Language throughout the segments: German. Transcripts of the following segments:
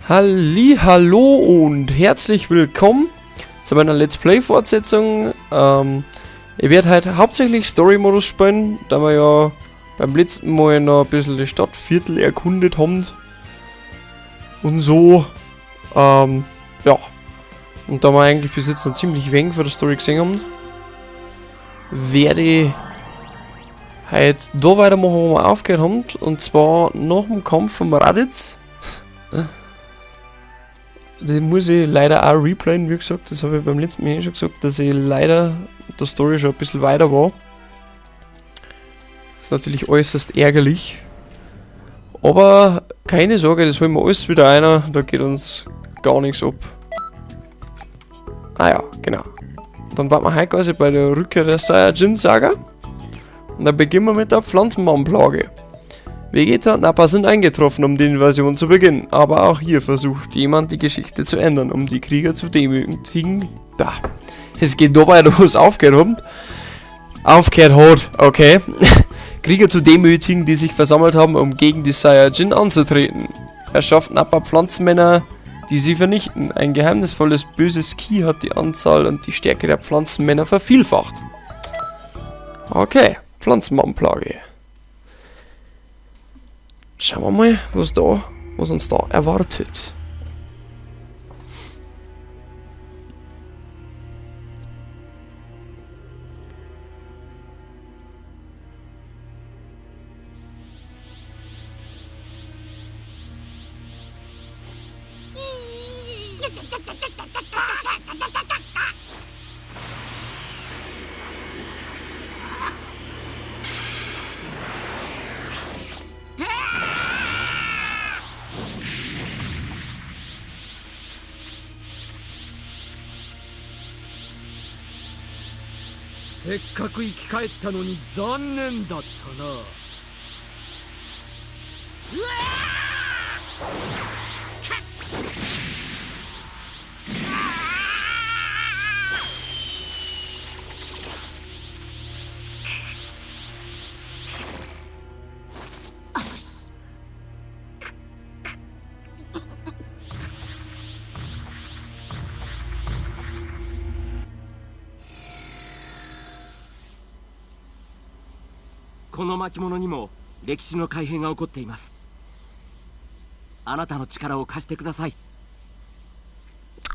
Hallo und herzlich willkommen zu meiner Let's Play Fortsetzung. Ich werde heute hauptsächlich Story-Modus spielen, da wir ja beim letzten Mal noch ein bisschen das Stadtviertel erkundet haben. Und so, ja. Und da wir eigentlich bis jetzt noch ziemlich wenig von der Story gesehen haben, werde ich heute da weitermachen, wo wir aufgehört haben. Und zwar nach dem Kampf vom Raditz. Den muss ich leider auch replayen, wie gesagt, das habe ich beim letzten Mal schon gesagt, dass ich leider der Story schon ein bisschen weiter war. Das ist natürlich äußerst ärgerlich. Aber keine Sorge, das holen wir alles wieder einer, da geht uns gar nichts ab. Ah ja, genau. Dann warten wir heute quasi bei der Rückkehr der Saiyajin-Saga. Und dann beginnen wir mit der Pflanzenmannplage. Vegeta und Nappa sind eingetroffen, um die Invasion zu beginnen, aber auch hier versucht jemand die Geschichte zu ändern, um die Krieger zu demütigen. Da. Es geht dabei, wo es aufgehört hat, okay. Krieger zu demütigen, die sich versammelt haben, um gegen die Saiyajin anzutreten. Er schafft Nappa Pflanzenmänner, die sie vernichten. Ein geheimnisvolles böses Ki hat die Anzahl und die Stärke der Pflanzenmänner vervielfacht. Okay, Pflanzenmannplage. Schauen wir mal, was uns da erwartet.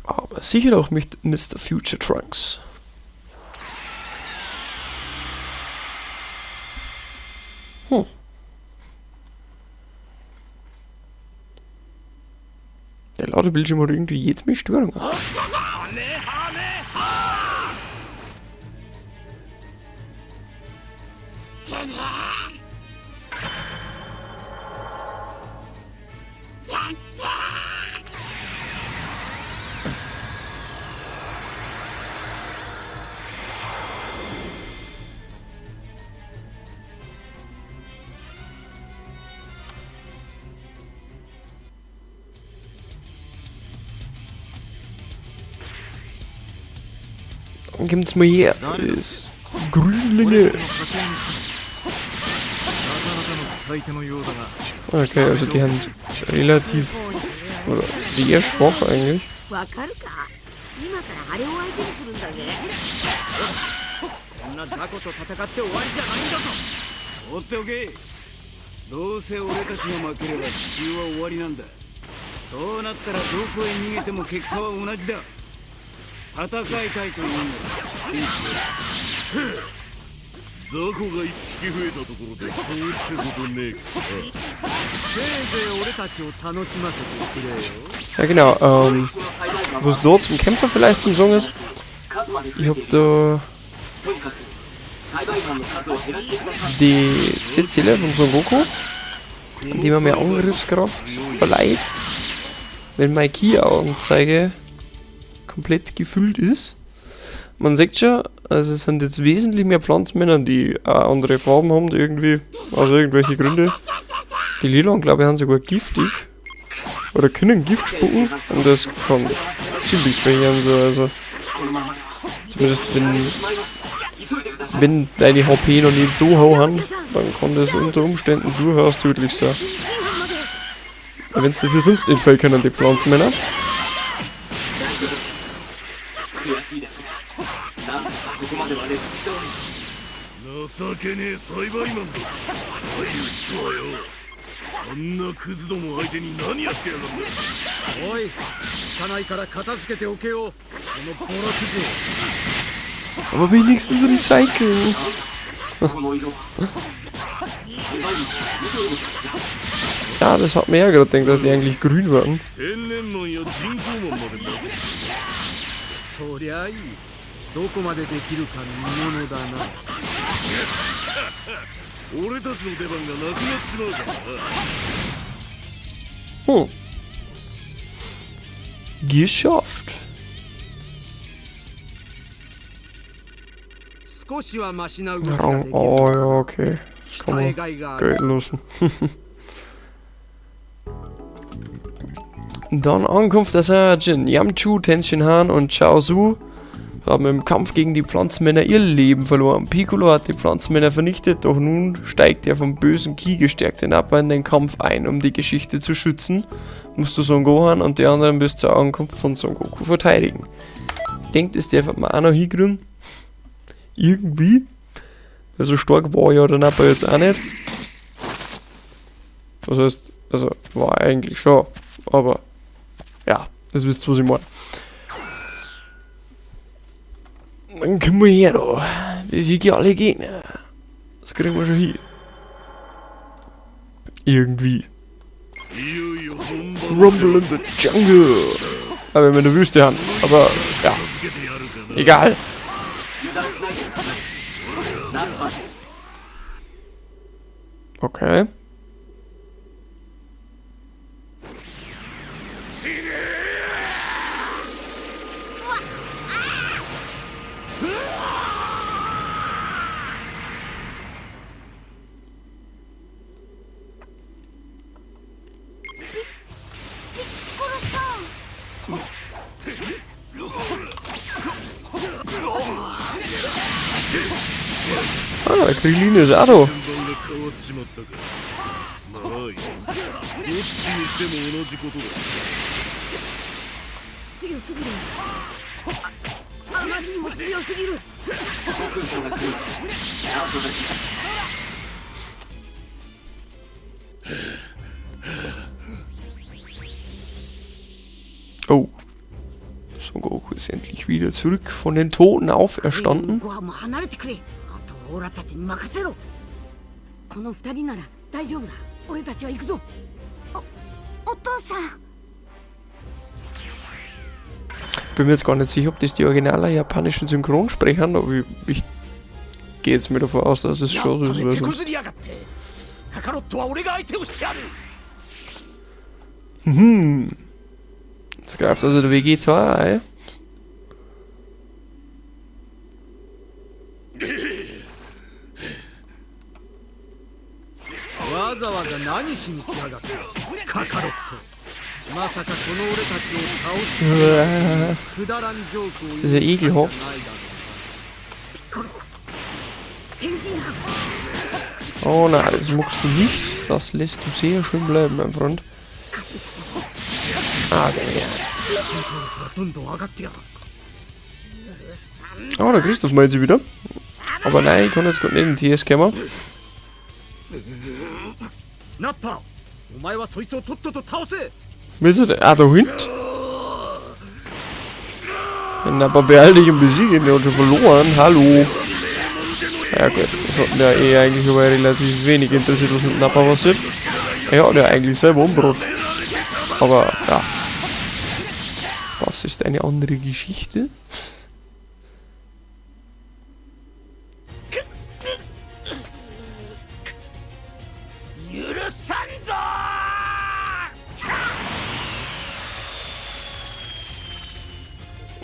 Aber sicher doch mit Mr. Future Trunks. Der Ladebildschirm hat irgendwie jetzt mehr Störung. Dann gibt's mal her. Das Grünlinge. Okay, also die haben relativ oder sehr schwach eigentlich. Ja genau, was dort zum Kämpfer vielleicht zum Song ist, ich hab da die Z-Zelle von Son Goku, die mir mehr Angriffskraft verleiht, wenn mein Ki-Augenzeige komplett gefüllt ist. Man sieht schon, also es sind jetzt wesentlich mehr Pflanzenmänner, die auch andere Farben haben, die irgendwie, aus irgendwelchen Gründen. Die Lilan, glaube ich, haben sogar giftig. Oder können Gift spucken. Und das kann ziemlich verheerend sein, also. Zumindest wenn deine HP noch nicht so hoch haben, dann kann das unter Umständen durchaus tödlich sein. Wenn es dafür sonst nicht viel können, die Pflanzenmänner. 情けねえ栽培マンだ。相打ちとはよ。あんなクズども相手に何やってやがるんだ。おい、汚いから片付けておけよ。そのボロクズを。 Aber wenigstens recyceln. Ja, das hat mir ja gerade gedacht, dass die eigentlich grün waren. 天然マンや人工マンまでだ。そりゃいい。どこまでできるか見ものだな。俺たちの出番がなくなっちまうからな。Geschafft. 少しはマシな動きができる。 Oh ja, okay. Das kann man gelten lassen. Dann Ankunft der Saiyajin. Yamchu, Tenshin Han und Chao Su haben im Kampf gegen die Pflanzenmänner ihr Leben verloren. Piccolo hat die Pflanzenmänner vernichtet, doch nun steigt der vom bösen Ki gestärkte Nappa in den Kampf ein, um die Geschichte zu schützen. Musst du Son Gohan und die anderen bis zur Ankunft von Son Goku verteidigen. Ich denke, das darf man auch noch hinkriegen. Irgendwie. Also stark war ja der Nappa jetzt auch nicht. Das heißt, also war eigentlich schon, aber ja, das wisst ihr, was ich meine. Dann kommen wir her, da. Wir sind ja alle Gegner. Das kriegen wir schon hin. Irgendwie. Rumble in the Jungle. Aber wenn wir eine Wüste haben. Aber ja. Egal. Okay. Ah, der Krillin ist auch da. Oh. Son Goku ist endlich wieder zurück von den Toten auferstanden. オラたちに任せろ。この二人なら大丈夫だ。俺たちは行くぞ。お父さん。 Bin mir jetzt gar nicht sicher, ob das die originalen japanischen Synchronsprecher, aber ich gehe jetzt mir davon aus, dass es schon so ist. Weil sonst Jetzt greift also der Vegeta ein. Das ist ja ekelhaft. Oh nein, das magst du nicht. Das lässt du sehr schön bleiben, mein Freund. Ah, genial. Oh, der Christoph meint sie wieder. Aber nein, ich kann jetzt gerade nicht in den TS kommen. Wie ist er denn? Ah, da hinten? Den Nappa beeilig und besiegen, der hat schon verloren. Hallo. Ja gut, das hat mir eh eigentlich aber relativ wenig interessiert, was mit Nappa passiert. Er hat ja eigentlich selber umgebracht. Aber ja. Das ist eine andere Geschichte.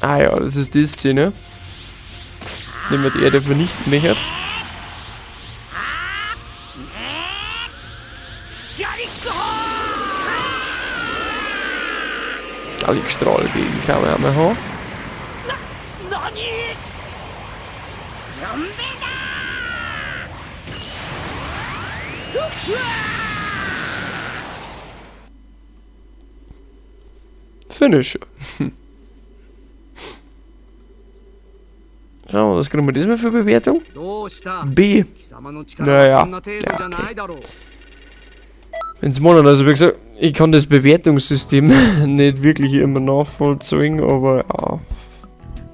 Ah ja, das ist die Szene, die man die Erde vernichten möchte. Gallikstrahl gegen Kamehameha. Finisher. Schauen wir, was kriegen wir diesmal für Bewertung? どうした B. 貴様の力はそんな程度じゃないだろう Wenn's Monat, also wie gesagt, ich kann das Bewertungssystem nicht wirklich immer nachvollziehen, aber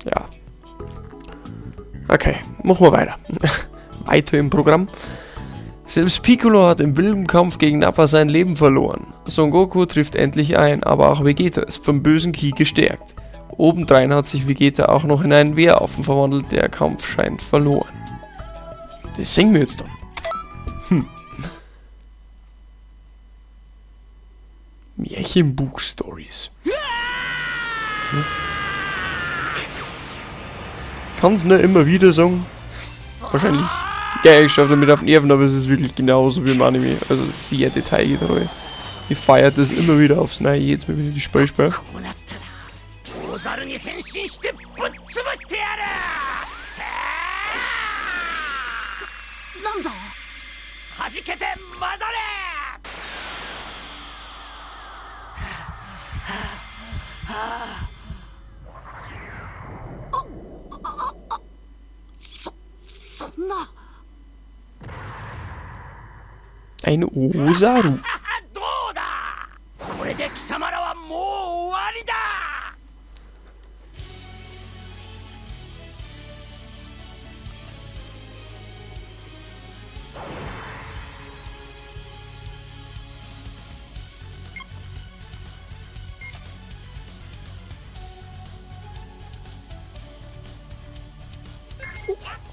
ja. Okay, machen wir weiter. Weiter im Programm. Selbst Piccolo hat im wilden Kampf gegen Nappa sein Leben verloren. Son Goku trifft endlich ein, aber auch Vegeta ist vom bösen Ki gestärkt. Obendrein hat sich Vegeta auch noch in einen Wehraffen verwandelt, der Kampf scheint verloren. Das singen wir jetzt dann. Märchenbuch-Stories. Kann's nur immer wieder sagen. Wahrscheinlich geil geschafft damit auf Nerven, aber es ist wirklich genauso wie im Anime. Also sehr detailgetreu. Ich feiert das immer wieder aufs Neue, jetzt mal wieder die Spielspiel. こうなったら大猿に変身してぶっ潰してやるなんだ弾けて混ざれそんな Ein Osaru. どうだこれで貴様らはもう終わりだ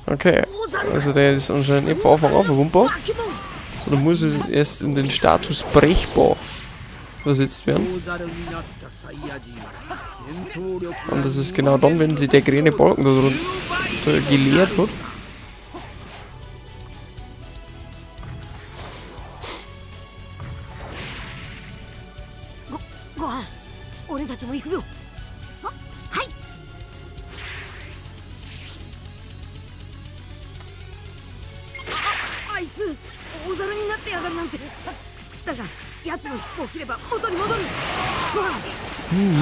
Okay, also der ist anscheinend nicht von Anfang an verwundbar, sondern muss es erst in den Status brechbar versetzt werden. 大猿になったサイヤ人戦闘力 Und das ist genau dann, wenn sich der grüne Balken da drunter geleert hat. ご飯俺たちも行くぞはいあいつ大猿になってやがるなんてだが奴の尻尾を切れば元に戻るご飯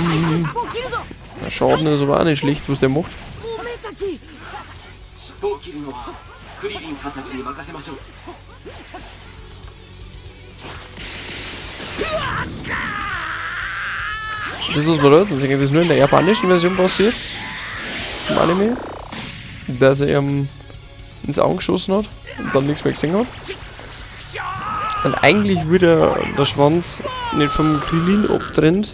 あいつの尻尾を切るぞ Der Schaden ist aber auch nicht schlecht, was der macht. おめえたち尻尾を切るのはクリリンさんたちに任せましょう。 Das muss man dazu sagen, das ist nur in der japanischen Version passiert. Zum Anime. Dass er ihm ins Auge geschossen hat und dann nichts mehr gesehen hat. Und eigentlich wird der Schwanz nicht vom Krillin abtrennt.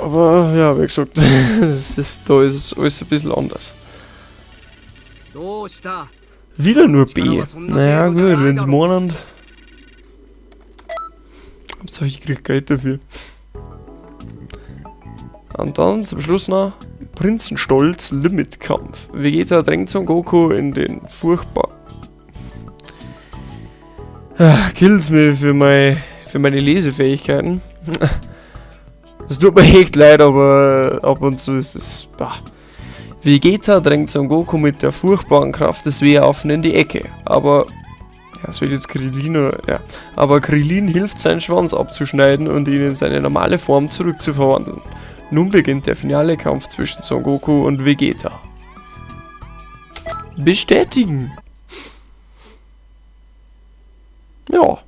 Aber ja, wie gesagt, da ist alles ein bisschen anders. どうした Wieder nur B. Naja gut, wenn's meinen. Hauptsache ich krieg Geld dafür. Und dann zum Schluss noch Prinzenstolz Limitkampf. Vegeta drängt Son Goku in den furchtbar... Kills mich für meine Lesefähigkeiten. Es tut mir echt leid, aber ab und zu ist es... Vegeta drängt Son Goku mit der furchtbaren Kraft des Wehraffen in die Ecke. Aber... Ja, soll jetzt Krillin oder... Ja. Aber Krillin hilft, seinen Schwanz abzuschneiden und ihn in seine normale Form zurückzuverwandeln. Nun beginnt der finale Kampf zwischen Son Goku und Vegeta. Bestätigen! Ja.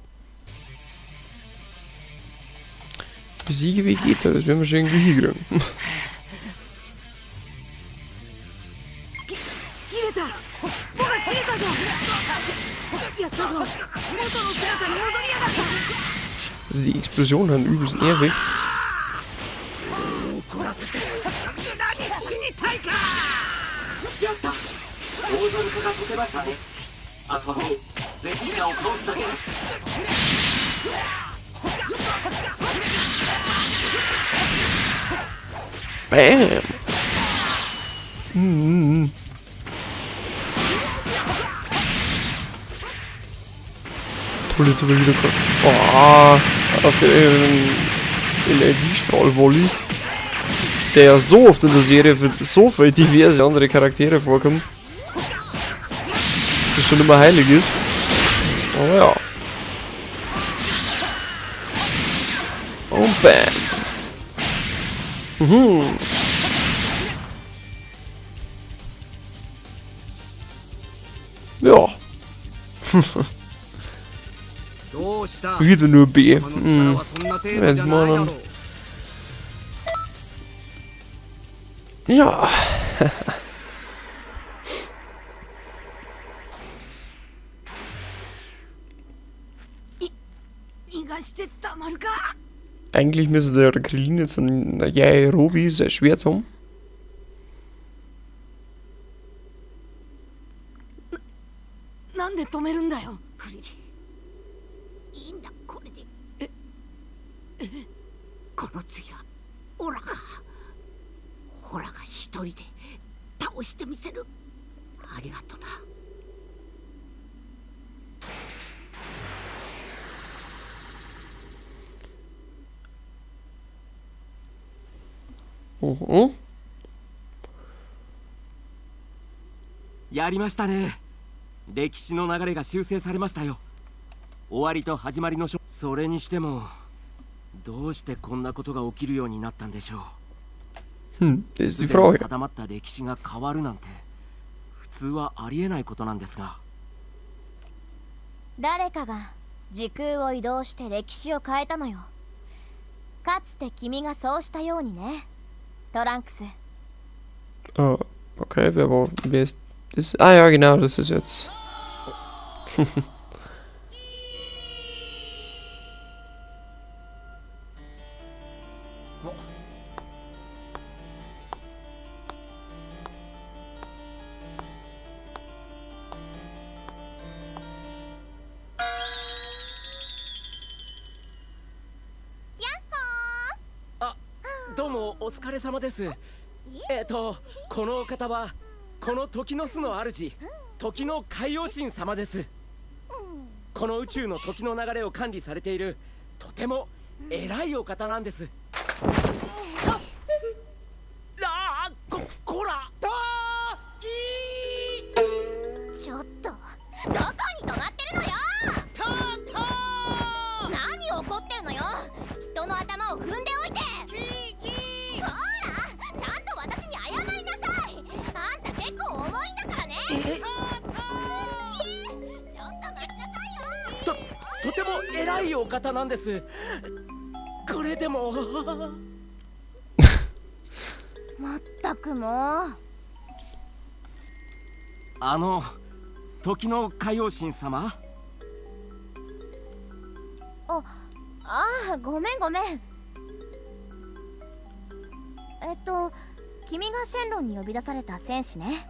Besiege Vegeta, das werden wir schon irgendwie hinkriegen. 切れた尻尾が切れたぞやったぞ元の姿に戻りやがった Also die Explosionen haben übelst nervig. やった大猿化が解けましたね。あとはもうベジータを倒すだけです。 Bam! Toll, jetzt aber wieder gehabt. Boah, das geht ein Energiestrahl-Volley. Der ja so oft in der Serie für so viele diverse andere Charaktere vorkommt. Dass es schon immer heilig ist. Aber ja. Mhm. Ja. どうした Wieder nur B. この力はそんな程度じゃないだろう Ja. 逃がしてたまるか Eigentlich müsste der Krillin jetzt ein Robi sehr schwer haben. なんで止めるんだよクリリンいいんだこれでこの次はオラが一人で倒してみせるありがとな Mhm. やりましたね。歴史の流れが修正されましたよ。終わりと始まりのそれにしてもどうしてこんなことが起きるようになったんでしょう。Das ist die Frage. 定まった歴史が変わるなんて普通はありえないことなんですが。誰かが時空を移動して歴史を変えたのよ。かつて君がそうしたようにね、トランクス。 Okay, wer ist das? Ah ja, genau, das ist jetzt. どうもお疲れ様です。このお方はこの時の巣の主、時の海王神様です。この宇宙の時の流れを管理されているとても偉いお方なんです。こらちょっとどこに止まってるのよ。何怒ってるのよ。人の頭を踏んでおいて。ほら、ちゃんと私に謝りなさい。あんた結構重いんだからね。ちょっと待ちなさいよ。とても偉いお方なんです。これでもまったくもう。時の海王神様。ごめん。君がシェンロンに呼び出された戦士ね。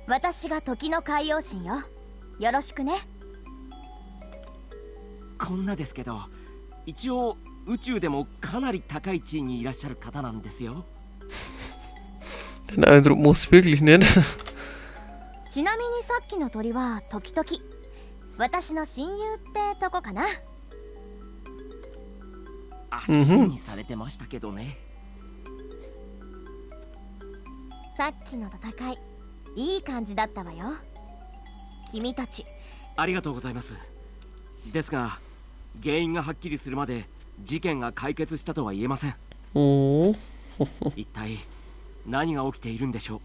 私が時の海王神よ。よろしくね。こんなですけど、一応宇宙でもかなり高い地位にいらっしゃる方なんですよ。Den Eindruck muss wirklich nicht. ちなみにさっきの鳥は時々私の親友ってとこかな。足にされてましたけどね。さっきの戦いいい感じだったわよ。君たちありがとうございます。ですが原因がはっきりするまで事件が解決したとは言えません。一体何が起きているんでしょう。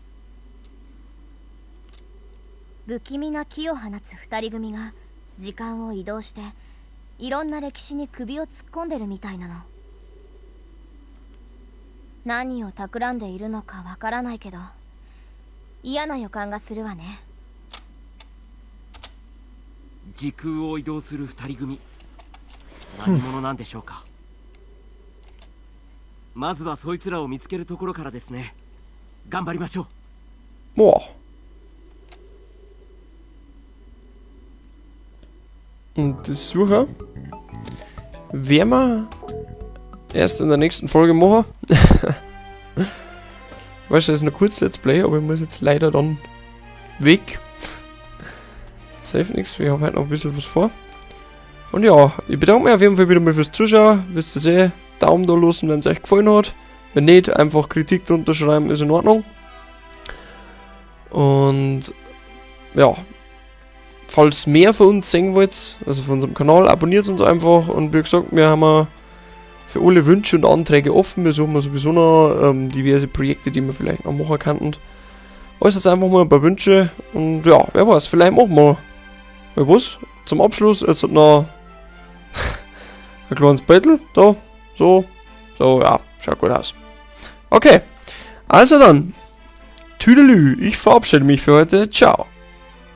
不気味な気を放つ二人組が時間を移動していろんな歴史に首を突っ込んでるみたいなの。何を企んでいるのかわからないけど嫌な予感がするわね。時空を移動する二人組、何者なんでしょうか。まずはそいつらを見つけるところからですね。頑張りましょう。 Boah. Und das Sucher werden wir erst in der nächsten Folge machen. Weißt du, das ist noch kurz Let's Play, aber ich muss jetzt leider dann weg. Safe nichts, wir haben heute noch ein bisschen was vor. Und ja, ich bedanke mich auf jeden Fall wieder mal fürs Zuschauen. Wisst ihr sehr, Daumen da lassen, wenn es euch gefallen hat. Wenn nicht, einfach Kritik drunter schreiben, ist in Ordnung. Und ja, falls mehr von uns sehen wollt, also von unserem Kanal, abonniert uns einfach. Und wie gesagt, wir haben für alle Wünsche und Anträge offen. Wir suchen sowieso noch diverse Projekte, die wir vielleicht noch machen könnten. Äußert einfach mal ein paar Wünsche und ja, wer weiß, vielleicht machen wir was. Zum Abschluss, jetzt hat noch ein kleines Beutel, da, so, ja, schaut gut aus. Okay, also dann, Tüdelü, ich verabschiede mich für heute, ciao.